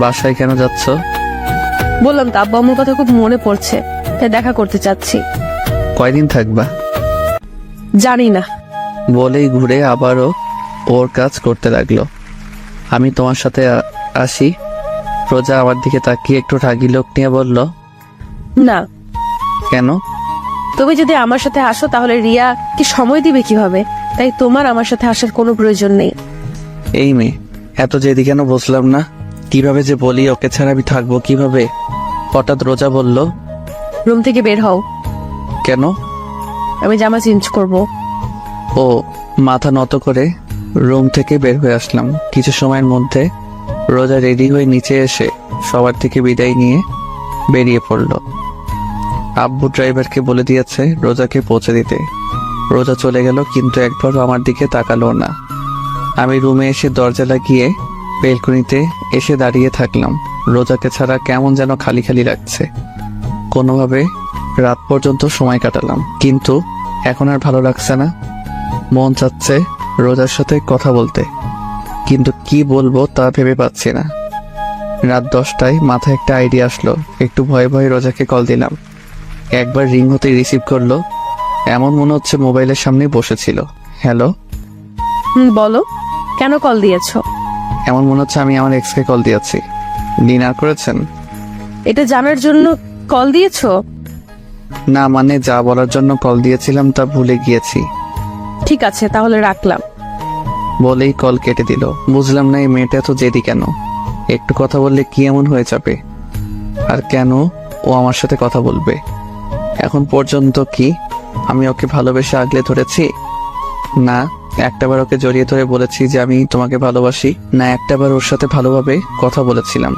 [SPEAKER 1] বাসায় কেন যাচ্ছ?
[SPEAKER 3] বললাম তো, আব্বু আম্মুর কথা খুব মনে পড়ছে, তাই দেখা করতে চাচ্ছি।
[SPEAKER 1] কয়দিন থাকবা?
[SPEAKER 3] জানি না।
[SPEAKER 1] বলেই ঘুরে আবারও ওর কাজ করতে লাগলো। আমি তোমার সাথে আসি। রোজা আমার দিকে তাকিয়ে একটু রাগী লোক নিয়ে বলল,
[SPEAKER 3] না।
[SPEAKER 1] কেন?
[SPEAKER 3] তুমি যদি আমার সাথে আসো তাহলে রিয়া কি সময় দিবে কিভাবে? তাই তোমার আমার সাথে আসার কোনো প্রয়োজন নেই।
[SPEAKER 1] এই মেয়ে, এত জেদি কেন বুঝলাম না। কিভাবে যে বলি ওকে ছাড়া আমি থাকবো কিভাবে? হঠাৎ রোজা বলল,
[SPEAKER 3] রুম থেকে বের হও।
[SPEAKER 1] কেন?
[SPEAKER 3] আমি জামা চেঞ্জ করব।
[SPEAKER 1] ও মাথা নত করে রুম থেকে বের হয়ে আসলাম। কিছু সময়ের মধ্যে রোজা রেডি হয়ে নিচে এসে সবার থেকে বিদায় নিয়ে বেরিয়ে পড়ল। আব্বু ড্রাইভারকে বলে দিয়েছে রোজাকে পৌঁছে দিতে। রোজা চলে গেল, কিন্তু একবারও আমার দিকে তাকালো না। আমি রুমে এসে দরজা লাগিয়ে বেলকনিতে এসে দাঁড়িয়ে থাকলাম। রোজাকে ছাড়া কেমন যেন খালি খালি লাগছে। কোনোভাবে রাত পর্যন্ত সময় কাটালাম, কিন্তু এখন আর ভালো লাগছে না। মন চাচ্ছে রোজার সাথে কথা বলতে, কিন্তু কি বলবো তা ভেবে পাচ্ছি না। রাত 10টায় মাথায় একটা আইডিয়া আসলো। একটু ভয়ে ভয়ে রোজাকে কল দিলাম। একবার রিং হতে রিসিভ করলো। এমন মনে হচ্ছে মোবাইলের সামনে বসেছিল। হ্যালো।
[SPEAKER 3] বলো, কেন কল দিয়েছো?
[SPEAKER 1] এমন মনে হচ্ছে আমি আমার এক্সকে কল দিয়েছি। ডিনার করেছেন?
[SPEAKER 3] এটা জানার জন্য কল দিয়েছো?
[SPEAKER 1] না, মানে যা বলার জন্য কল দিয়েছিলাম তা ভুলে গিয়েছি।
[SPEAKER 3] ঠিক আছে, তাহলে রাখলাম।
[SPEAKER 1] বলেই কল কেটে দিল। বুঝলাম না এই মেয়েটা এত জেদি কেন। একটু কথা বললে কি এমন হয়ে যাবে? আর কেন ও আমার সাথে কথা বলবে? এখন পর্যন্ত কি আমি ওকে ভালোবেসে আগলে ধরেছি? না, একটাবার ওকে জড়িয়ে ধরে বলেছি যে আমি তোমাকে ভালোবাসি। না, একটাবার ওর সাথে ভালোভাবে কথা বলেছিলাম।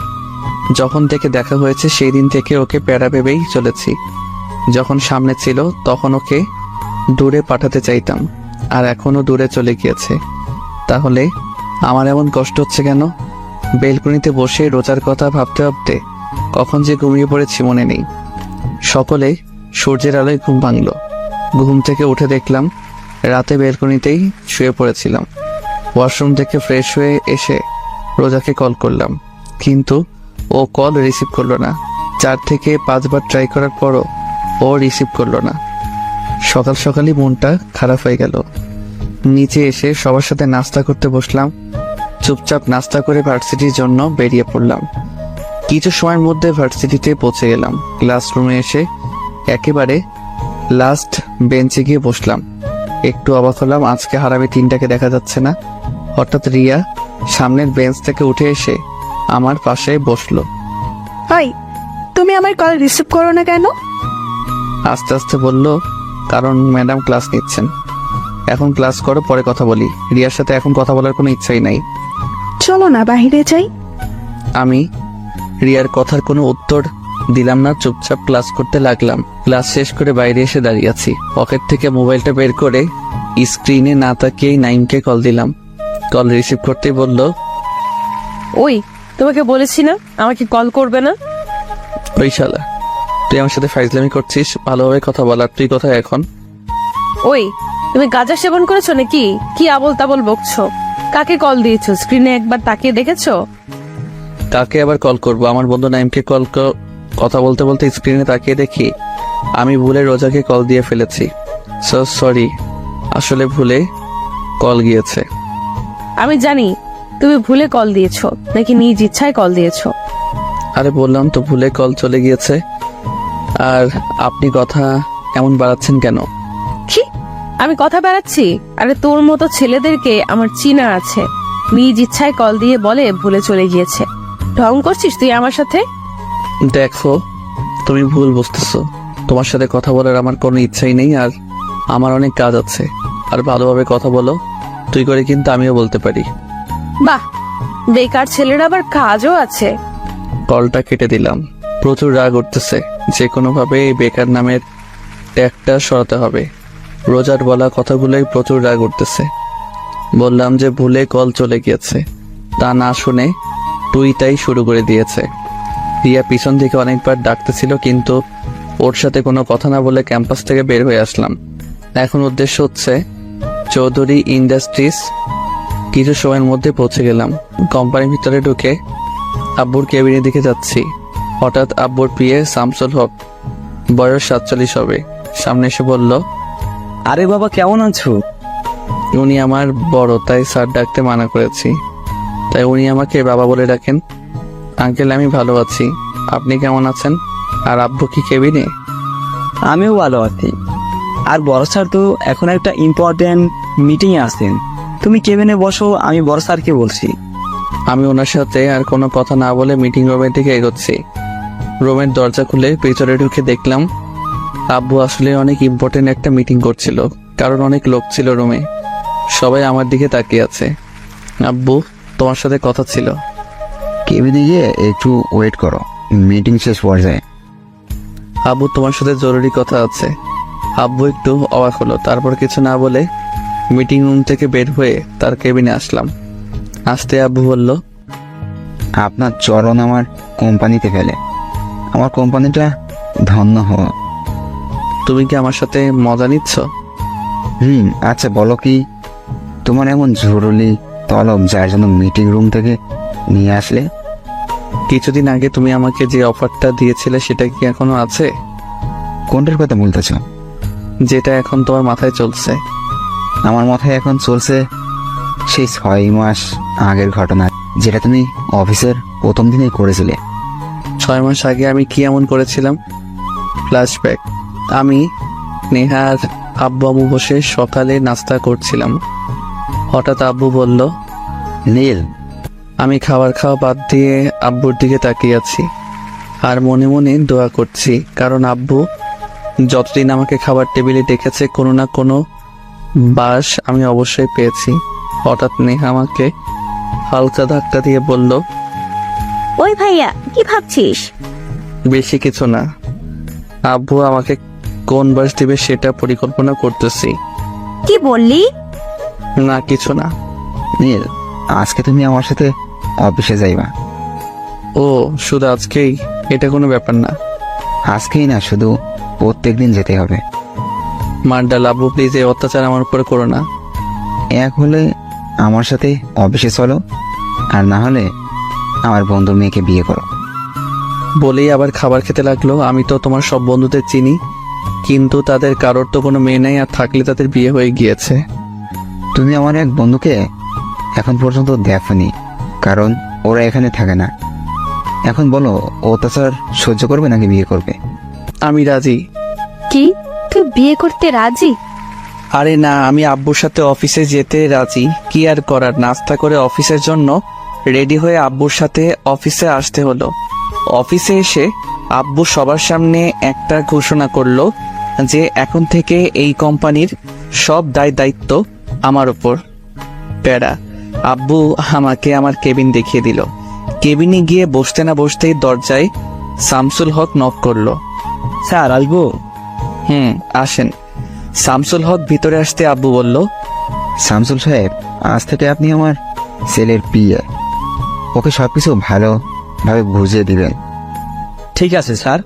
[SPEAKER 1] যখন থেকে দেখা হয়েছে সেই দিন থেকে ওকে প্যারা ভেবেই চলেছি। যখন সামনে ছিল তখন ওকে দূরে পাঠাতে চাইতাম, আর এখনো দূরে চলে গিয়েছে। তাহলে আমার এমন কষ্ট হচ্ছে কেন? বেলকনিতে বসে রোজার কথা ভাবতে ভাবতে কখন যে ঘুমিয়ে পড়েছি মনে নেই। সকলে সূর্যের আলোয় ঘুম ভাঙল। ঘুম থেকে উঠে দেখলাম রাতে বেলকনিতেই শুয়ে পড়েছিলাম। ওয়াশরুম থেকে ফ্রেশ হয়ে এসে রোজাকে কল করলাম, কিন্তু ও কল রিসিভ করলো না। 4 থেকে 5 বার ট্রাই করার পরও ও রিসিভ করলো না। সকাল সকালই মনটা খারাপ হয়ে গেল। নিচে এসে সবার সাথে নাস্তা করতে বসলাম। চুপচাপ নাস্তা করে ভার্সিটির জন্য বেরিয়ে পড়লাম। কিছু সময়ের মধ্যে ভার্সিটিতে পৌঁছে গেলাম। ক্লাসরুমে এসে একেবারে লাস্ট বেঞ্চে গিয়ে বসলাম। একটু অবাক হলাম, আজকে হারামি 3টাকে দেখা যাচ্ছে না। হঠাৎ রিয়া সামনের বেঞ্চ থেকে উঠে এসে আমার পাশে বসলো।
[SPEAKER 2] হাই, তুমি আমার কল রিসিভ করো না কেন?
[SPEAKER 1] আস্তে আস্তে বলল, কারণ ম্যাডাম ক্লাস নিচ্ছেন। এখন ক্লাস করো, পরে কথা বলি। রিয়ার সাথে এখন কথা বলার কোনো ইচ্ছাই নাই।
[SPEAKER 2] চলো না বাইরে যাই।
[SPEAKER 1] আমি রিয়ার কথার কোনো উত্তর দিলাম না, চুপচাপ ক্লাস করতে লাগলাম। ক্লাস শেষ করে বাইরে এসে দাঁড়িয়ে আছি। পকেট থেকে মোবাইলটা বের করে স্ক্রিনে না তাকিয়েই নাইমকে কল দিলাম। কল রিসিভ করতেই বলল,
[SPEAKER 3] ওই, তোমাকে বলেছি না আমাকে কল করবে না?
[SPEAKER 1] ওই শালা, তুই আমার সাথে ফাইজলামি করছিস? ভালোভাবে কথা বলার, তুই কোথায় এখন?
[SPEAKER 3] ওই, তুমি গাঁজা সেবন করেছো নাকি? কি আবল তাবল বকছো? কাকে কল দিয়েছো? স্ক্রিনে একবার তাকিয়ে দেখেছো?
[SPEAKER 1] কাকে আবার কল করব? আমার বন্ধু নাইমকে কথা বলতে বলতে স্ক্রিনে তাকিয়ে দেখি আমি ভুলে রোজাকে কল দিয়ে ফেলেছি। সো সরি, আসলে ভুলে কল গিয়েছে।
[SPEAKER 3] আমি জানি তুমি ভুলে কল দিয়েছো নাকি নিজ ইচ্ছায় কল দিয়েছো।
[SPEAKER 1] আরে বললাম তো ভুলে কল চলে গিয়েছে। আর আপনি কথা এমন বাড়াচ্ছেন কেন?
[SPEAKER 3] কি আমি কথা বেড়াচ্ছি? আরে তোর মতো ছেলেদেরকে আমার চিনা আছে, নিজ ইচ্ছায় কল দিয়ে বলে ভুলে চলে গিয়েছে। ঢং করছিস তুই আমার সাথে?
[SPEAKER 1] দেখো, তুমি ভুল বুঝতেছো। তোমার সাথে কথা বলার আমার কোনো ইচ্ছাই নেই, আর আমার অনেক কাজ আছে। আর ভালোভাবে কথা বলো, তুই করে কিন্তু আমিও বলতে পারি।
[SPEAKER 3] বাহ, বেকার ছেলের আবার কাজও আছে।
[SPEAKER 1] কলটা কেটে দিলাম। প্রচুর রাগ উঠতেছে। যে কোনোভাবে এই বেকার নামের ট্যাগটা সরাতে হবে। রোজার বলা কথাগুলোই প্রচুর রাগ উঠতেছে। বললাম যে ভুলে কল চলে গিয়েছে, তা না শুনে টুইটাই শুরু করে দিয়েছে। রিয়া পিছন থেকে অনেকবার ডাকতেছিল, কিন্তু ওর সাথে কোনো কথা না বলে ক্যাম্পাস থেকে বের হয়ে আসলাম। এখন উদ্দেশ্য হচ্ছে চৌধুরী ইন্ডাস্ট্রিজ। কিছু সময়ের মধ্যে পৌঁছে গেলাম। কোম্পানির ভিতরে ঢুকে আব্বুর কেবিনের দিকে যাচ্ছি। হঠাৎ আব্বুর পিয়ে শামসুল হক, বয়স 47 হবে, সামনে এসে বলল,
[SPEAKER 6] আরে বাবা, কেমন আছো?
[SPEAKER 1] উনি আমার বড়, তাই স্যার ডাকতে মানা করেছি, তাই উনি আমাকে বাবা বলে ডাকেন। আঙ্কেল, আমি ভালো আছি, আপনি কেমন আছেন? আর আব্বু কি কেবিনে?
[SPEAKER 6] আমিও ভালো আছি। আর বড় স্যার তো এখন একটা ইম্পর্টেন্ট মিটিং এ আছেন, তুমি কেবিনে বসো, আমি বড় স্যারকে বলছি।
[SPEAKER 1] আমি ওনার সাথে আর কোনো কথা না বলে মিটিং রুমের দিকে এগোচ্ছি। রুমের দরজা খুলে ভিতরে ঢুকে দেখলাম আব্বু আসলে অনেক ইম্পর্টেন্ট একটা মিটিং করছিল, কারণ অনেক লোক ছিল রুমে। সবাই আমার দিকে তাকিয়ে আছে। আব্বু, তোমার সাথে কথা ছিল।
[SPEAKER 5] কেবিনে গিয়ে একটু ওয়েট করো, মিটিং শেষ পর্যায়ে।
[SPEAKER 1] আব্বু, তোমার সাথে জরুরি কথা আছে। আব্বু একটু অবাক হলো, তারপর কিছু না বলে মিটিং রুম থেকে বের হয়ে তার কেবিনে আসলাম। আসতে আব্বু বলল,
[SPEAKER 5] আপনার চরণ আমার কোম্পানিতে ফেলে আমার কোম্পানিটা ধন্য হওয়া।
[SPEAKER 1] তুমি কি আমার সাথে মজা নিচ্ছ?
[SPEAKER 5] আচ্ছা বলো, কি তোমার এমন জরুরি তলব যার জন্য মিটিং রুম থেকে নিয়ে আসলে?
[SPEAKER 1] কিছুদিন আগে তুমি আমাকে যে অফারটা দিয়েছিলে সেটা কি এখনো আছে?
[SPEAKER 5] কোনটার কথা বলতেছ?
[SPEAKER 1] যেটা এখন তোমার মাথায় চলছে।
[SPEAKER 5] আমার মাথায় এখন চলছে সেই 6 মাস আগের ঘটনা, যেটা তুমি অফিসের প্রথম দিনেই করেছিলে।
[SPEAKER 1] 6 মাস আগে আমি কি এমন করেছিলাম? ফ্ল্যাশব্যাক। আমি, নেহা আর আব্বু আম্মু বসে সকালে নাস্তা করছিলাম। হঠাৎ আব্বু বলল,
[SPEAKER 5] নীল।
[SPEAKER 1] আমি খাওয়া বাদ দিয়ে আব্বুর দিকে তাকিয়ে আছি আর মনে মনে দোয়া করছি, কারণ আব্বু যতদিন আমাকে খাবার টেবিলে ডেকেছে কোনো না কোনো বাস আমি অবশ্যই পেয়েছি। হঠাৎ নেহা আমাকে হালকা ধাক্কা দিয়ে বলল,
[SPEAKER 4] ওই ভাইয়া, কি ভাবছিস?
[SPEAKER 1] বেশি কিছু না, আব্বু আমাকে কোন বাস দিবে সেটা পরিকল্পনা করতেছি।
[SPEAKER 4] কি বললি?
[SPEAKER 1] না, কিছু না।
[SPEAKER 5] নীল, আজকে তুমি আমার সাথে অফিসে যাইবা।
[SPEAKER 1] ও, শুধু আজকেই? এটা কোনো ব্যাপার না।
[SPEAKER 5] আজকেই না, শুধু প্রত্যেকদিন যেতে হবে।
[SPEAKER 1] মার্ডাল আব্বু প্লিজ এই অত্যাচার আমার উপরে করো না।
[SPEAKER 5] এক হলে আমার সাথে অফিসে চলো, আর না হলে আমার বন্ধুর মেয়েকে বিয়ে করো।
[SPEAKER 1] বলেই আবার খাবার খেতে লাগলো। আমি তো তোমার সব বন্ধুদের চিনি, কিন্তু তাদের কারোর তো কোনো মেয়ে নেই, আর থাকলে তাদের বিয়ে হয়ে গিয়েছে।
[SPEAKER 5] তুমি আমার এক বন্ধুকে এখন পর্যন্ত দেখোনি, কারণ ওরা এখানে থাকে না। এখন বলো, অত্যাচার সহ্য করবে নাকি বিয়ে করবে?
[SPEAKER 1] আমি রাজি।
[SPEAKER 4] কি, তুই বিয়ে করতে রাজি?
[SPEAKER 1] আরে না, আমি আব্বুর সাথে অফিসে যেতে রাজি। কি আর করার, নাস্তা করে অফিসের জন্য রেডি হয়ে আব্বুর সাথে অফিসে আসতে হলো। অফিসে এসে আব্বু সবার সামনে একটা ঘোষণা করলো যে এখন থেকে এই কোম্পানির সব দায়িত্ব আমার উপর। প্যারা। আব্বু আমাকে আমার কেবিন দেখিয়ে দিল। কেবিনে গিয়ে বসতে না বসতেই দরজায় শামসুল হক নক করলো।
[SPEAKER 6] স্যার আসবো?
[SPEAKER 1] আসেন। শামসুল হক ভিতরে আসতে আব্বু বলল,
[SPEAKER 5] শামসুল সাহেব, আজ থেকে আপনি আমার ছেলের পিএ। ওকে সবকিছু ভালোভাবে বুঝিয়ে দিবেন।
[SPEAKER 6] ঠিক আছে স্যার।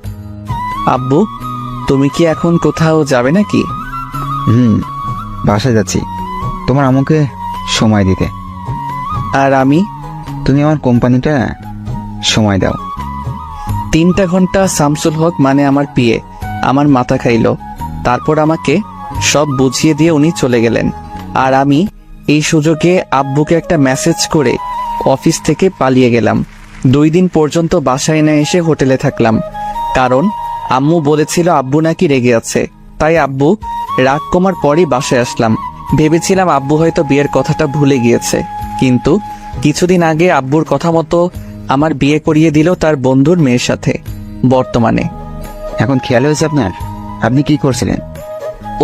[SPEAKER 1] আব্বু তুমি কি এখন কোথাও যাবে নাকি?
[SPEAKER 5] বাসায় যাচ্ছি তোমার আম্মুকে সময় দিতে।
[SPEAKER 1] আর আমি?
[SPEAKER 5] তুমি আমার কোম্পানিটা সময় দাও।
[SPEAKER 1] 3 ঘন্টা শামসুল হক মানে আমার পিএ আমার মাথা খাইলো। তারপর আমাকে সব বুঝিয়ে দিয়ে উনি চলে গেলেন। আর আমি এই সুযোগে আব্বুকে একটা মেসেজ করে অফিস থেকে পালিয়ে গেলাম। 2 দিন পর্যন্ত বাসায় না এসে হোটেলে থাকলাম, কারণ আম্মু বলেছিল আব্বু নাকি রেগে আছে। তাই আব্বু রাগ কমার পরই বাসায় আসলাম। ভেবেছিলাম আব্বু হয়তো বিয়ের কথাটা ভুলে গিয়েছে, কিন্তু কিছুদিন আগে আব্বুর কথা মতো আমার বিয়ে করিয়ে দিল তার বন্ধুর মেয়ের সাথে। বর্তমানে
[SPEAKER 5] এখন খেয়াল হয়েছে আপনার? আপনি কি করছিলেন?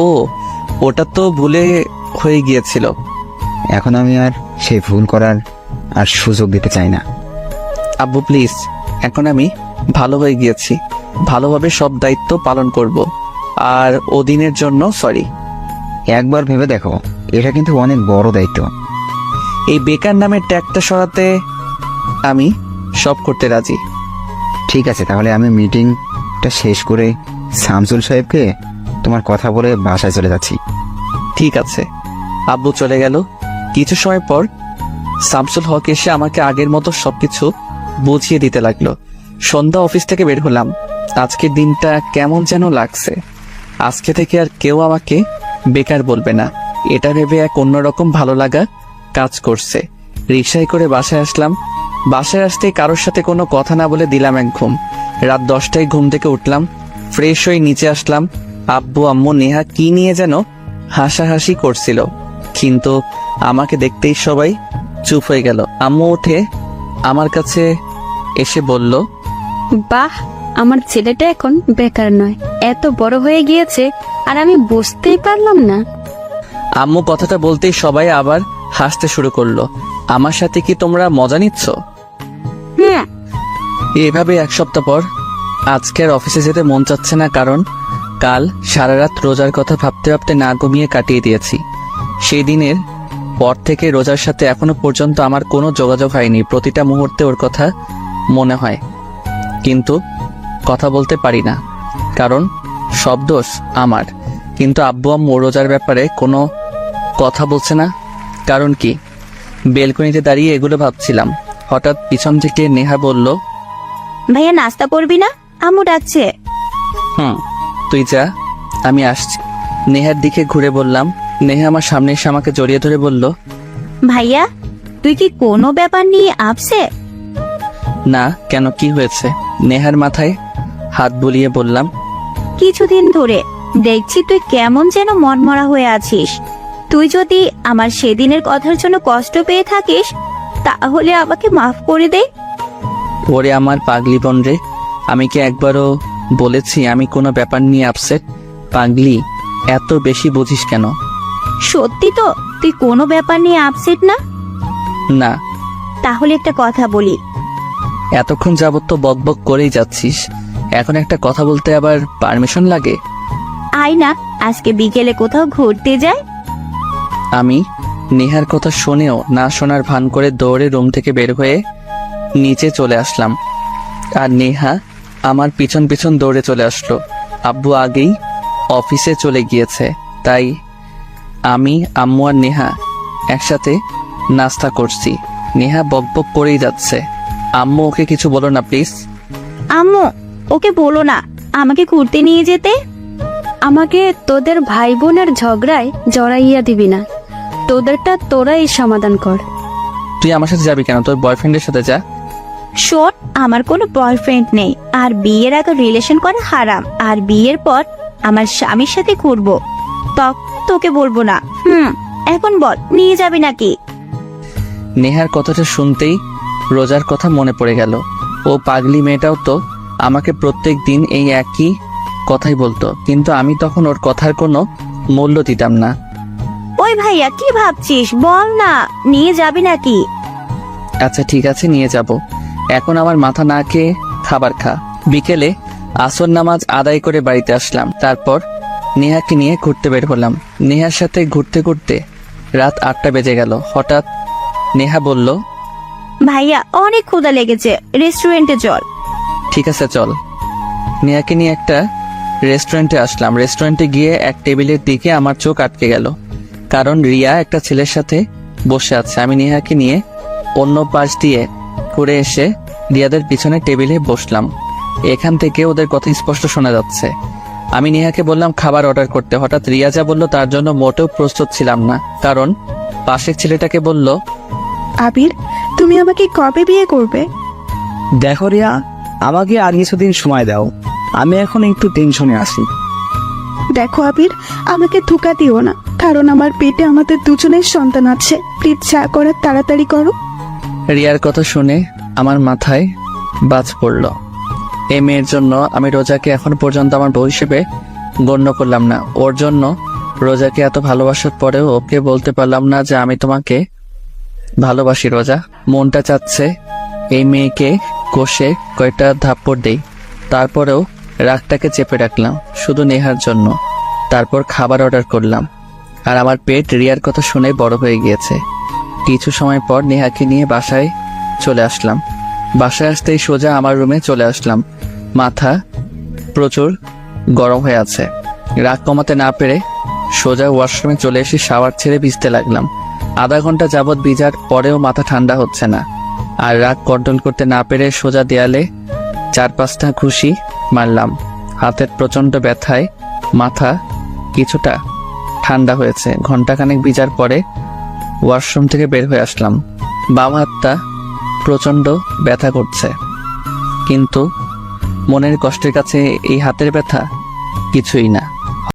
[SPEAKER 1] ও, ওটা তো ভুলে হয়ে গিয়েছিল।
[SPEAKER 5] এখন আমি আর সেই ভুল করার আর সুযোগ দিতে চাই না।
[SPEAKER 1] আব্বু প্লিজ, এখন আমি ভালো হয়ে গিয়েছি, ভালোভাবে সব দায়িত্ব পালন করব। আর ওদিনের জন্য সরি।
[SPEAKER 5] একবার ভেবে দেখো, এটা কিন্তু অনেক বড় দায়িত্ব।
[SPEAKER 1] এই বেকার নামের ট্যাগটা সরাতে আমি সব করতে রাজি।
[SPEAKER 5] ঠিক আছে, তাহলে আমি মিটিংটা শেষ করে শামসুল সাহেবকে তোমার কথা বলে বাসায় চলে যাচ্ছি।
[SPEAKER 1] ঠিক আছে। আব্বু চলে গেল। কিছু সময় পর শামসুল হক এসে আমাকে আগের মতো সবকিছু বুঝিয়ে দিতে লাগলো। সন্ধ্যা অফিস থেকে বের হলাম। আজকের দিনটা কেমন যেন লাগছে। আজকে থেকে আর কেউ আমাকে বেকার বলবে না, এটা ভেবে এক অন্যরকম ভালো লাগা কাজ করছে। রিকশায় করে বাসায় আসলাম। বাসায় আসতেই কারোর সাথে কোনো কথা না বলে দিলাম এক ঘুম। রাত 10টায় ঘুম থেকে উঠলাম, ফ্রেশ হয়ে নিচে আসলাম। আব্বু আম্মু নেহা কি নিয়ে যেন হাসাহাসি করছিল, কিন্তু আমাকে দেখতেই সবাই চুপ হয়ে গেল। আম্মু উঠে আমার কাছে এসে বলল,
[SPEAKER 7] বাহ, আমার ছেলেটা এখন বেকার নয়, এত বড় হয়ে গিয়েছে আর আমি বুঝতেই পারলাম না।
[SPEAKER 1] আম্মু কথাটা বলতেই সবাই আবার হাসতে শুরু করলো। আমার সাথে কি তোমরা মজা নিচ্ছ?
[SPEAKER 7] হ্যাঁ।
[SPEAKER 1] এভাবে 1 সপ্তাহ পর আজকের অফিসে যেতে মন চাচ্ছে না, কারণ কাল সারা রাত রোজার কথা ভাবতে ভাবতে না ঘুমিয়ে কাটিয়ে দিয়েছি। সেই দিনের পর থেকে রোজার সাথে এখনো পর্যন্ত আমার কোনো যোগাযোগ হয়নি। প্রতিটা মুহূর্তে ওর কথা মনে হয়, কিন্তু কথা বলতে পারি না, কারণ সব দোষ আমার। কিন্তু আব্বু আম্মু রোজার ব্যাপারে কোনো কথা বলছে না, কারণ কি? বেলকনিতে দাঁড়িয়ে এগুলো ভাবছিলাম। হঠাৎ পিছন থেকে নেহা বলল,
[SPEAKER 4] ভাইয়া নাস্তা করবি না? আম্মু ডাকছে।
[SPEAKER 1] তুই যা, আমি আসছি। নেহার দিকে ঘুরে বললাম। নেহা আমার সামনে এসে আমাকে জড়িয়ে ধরে বলল,
[SPEAKER 4] ভাইয়া, তুই কি কোনো ব্যাপার নিয়ে আপসেট?
[SPEAKER 1] না, কেন, কি হয়েছে? নেহার মাথায় হাত বুলিয়ে বললাম,
[SPEAKER 4] কিছুদিন ধরে দেখছি তুই কেমন যেন মনমরা হয়ে আছিস। তুই যদি আমার সেদিনের কথার জন্য কষ্ট পেয়ে থাকিস, তাহলে আমাকে মাফ করে দে।
[SPEAKER 1] ওরে আমার পাগলি বোন রে, আমি কি একবারও বলেছি আমি কোনো ব্যাপার নিয়ে আপসেট? পাগলি, এত বেশি বুঝিস কেন?
[SPEAKER 4] সত্যি তো তুই কোনো ব্যাপার নিয়ে আপসেট না?
[SPEAKER 1] না।
[SPEAKER 4] তাহলে একটা কথা বলি।
[SPEAKER 1] এতক্ষণ যাবত তো বকবক করেই যাচ্ছিস, এখন একটা কথা বলতে আবার পারমিশন লাগে?
[SPEAKER 4] আয় না, আজকে বিকেলে কোথাও ঘুরতে যায়।
[SPEAKER 1] আমি নেহার কথা শুনেও না শোনার ভান করে দৌড়ে রুম থেকে বের হয়ে নিচে চলে আসলাম। আর নেহা আমার পিছন পিছন দৌড়ে চলে আসলো। আব্বু আগেই অফিসে চলে গিয়েছে, তাই আমি, আম্মু আর নেহা একসাথে নাস্তা করছি। নেহা বকবক করেই যাচ্ছে। আম্মু, ওকে কিছু বলো না প্লিজ।
[SPEAKER 4] আম্মু, ওকে বলো না আমাকে ঘুরতে নিয়ে যেতে।
[SPEAKER 7] আমাকে তোদের ভাই বোনের ঝগড়ায় জড়াইয়া দিবি না, তোদেরটা তোরাই সমাধান কর।
[SPEAKER 1] তুই আমার সাথে যাবি কেন? তোর বয়ফ্রেন্ডের সাথে যা।
[SPEAKER 4] শোন, আমার কোনো বয়ফ্রেন্ড নেই, আর বিয়ের আগে রিলেশন করা হারাম, আর বিয়ের পর আমার স্বামীর সাথে ঘুরবো। তোকে বলবো না। এখন বল, নিয়ে যাবি নাকি?
[SPEAKER 1] নেহার কথাটা শুনতেই রোজার কথা মনে পড়ে গেল। ও পাগলি মেয়েটাও তো আমাকে প্রত্যেক দিন এই একই কথাই বলতো, কিন্তু আমি তখন ওর কথার কোনো মূল্য দিতাম না।
[SPEAKER 4] ওই ভাইয়া, কি ভাবছিস? বল না, নিয়ে যাবি নাকি?
[SPEAKER 1] আচ্ছা ঠিক আছে, নিয়ে যাব। এখন আমার মাথা না খেয়ে খাবার খা। বিকেলে আসর নামাজ আদায় করে বাড়িতে আসলাম। তারপর নেহাকে নিয়ে ঘুরতে বের হলাম। নেহার সাথে ঘুরতে ঘুরতে রাত 8টা বেজে গেল। হঠাৎ নেহা বলল,
[SPEAKER 4] ভাইয়া, অনেক ক্ষুধা লেগেছে, রেস্টুরেন্টে চল।
[SPEAKER 1] ঠিক আছে চল। নেহাকে নিয়ে একটা রেস্টুরেন্টে আসলাম। রেস্টুরেন্টে গিয়ে এক টেবিলের দিকে আমার চোখ আটকে গেল, কারণ রিয়া একটা ছেলের সাথে বসে আছে। আমি নেহাকে নিয়ে অন্য পাশ দিয়ে ঘুরে এসে রিয়াদের পিছনে টেবিলে বসলাম। এখান থেকে ওদের কথা স্পষ্ট শোনা যাচ্ছে। আমি নেহাকে বললাম খাবার অর্ডার করতে। হঠাৎ রিয়া যা বলল তার জন্য মোটেও প্রস্তুত ছিলাম না, কারণ পাশের ছেলেটাকে বলল,
[SPEAKER 2] আবির, তুমি আমাকে কবে বিয়ে করবে?
[SPEAKER 6] দেখো রিয়া, আমাকে আর কিছুদিন সময় দাও, আমি এখন একটু টেনশনে আছি।
[SPEAKER 2] দেখো আবির, আমাকে ধোকা দিও না, কারণ আমার পেটে আমাদের দুজনের সন্তান আছে। প্লিজ যা করার তাড়াতাড়ি করো।
[SPEAKER 1] রিয়ার কথা শুনে আমার মাথায় বাজ পড়ল। এই মেয়ের জন্য আমি রোজাকে এখন পর্যন্ত আমার বউ হিসেবে গণ্য করলাম না। ওর জন্য রোজাকে এত ভালোবাসার পরেও ওকে বলতে পারলাম না যে আমি তোমাকে ভালোবাসি রোজা। মনটা চাচ্ছে এই মেয়েকে কষে কয়টা থাপ্পড় দেই, তারপরেও রাগটাকে চেপে রাখলাম শুধু নেহার জন্য। তারপর খাবার অর্ডার করলাম, আর আমার পেট রিয়ার কথা শুনে বড় হয়ে গিয়েছে। কিছু সময় পর নেহাকে নিয়ে বাসায় চলে আসলাম। বাসায় আসতেই সোজা আমার রুমে চলে আসলাম। মাথা প্রচুর গরম হয়ে আছে। রাগ কমাতে না পেরে সোজা ওয়াশরুমে চলে এসে শাওয়ার ছেড়ে ভিজতে লাগলাম। আধা ঘন্টা যাবৎ ভিজার পরেও মাথা ঠান্ডা হচ্ছে না, আর রাগ কন্ট্রোল করতে না পেরে সোজা দেয়ালে 4-5টা ঘুষি মারলাম। হাতের প্রচন্ড ব্যথায় মাথা কিছুটা ঠান্ডা হয়েছে। ঘন্টাখানেক ভিজার পরে ওয়াশরুম থেকে বের হয়ে আসলাম। বাম হাতটা প্রচন্ড ব্যথা করছে, কিন্তু মনের কষ্টের কাছে এই হাতের ব্যথা কিছুই না।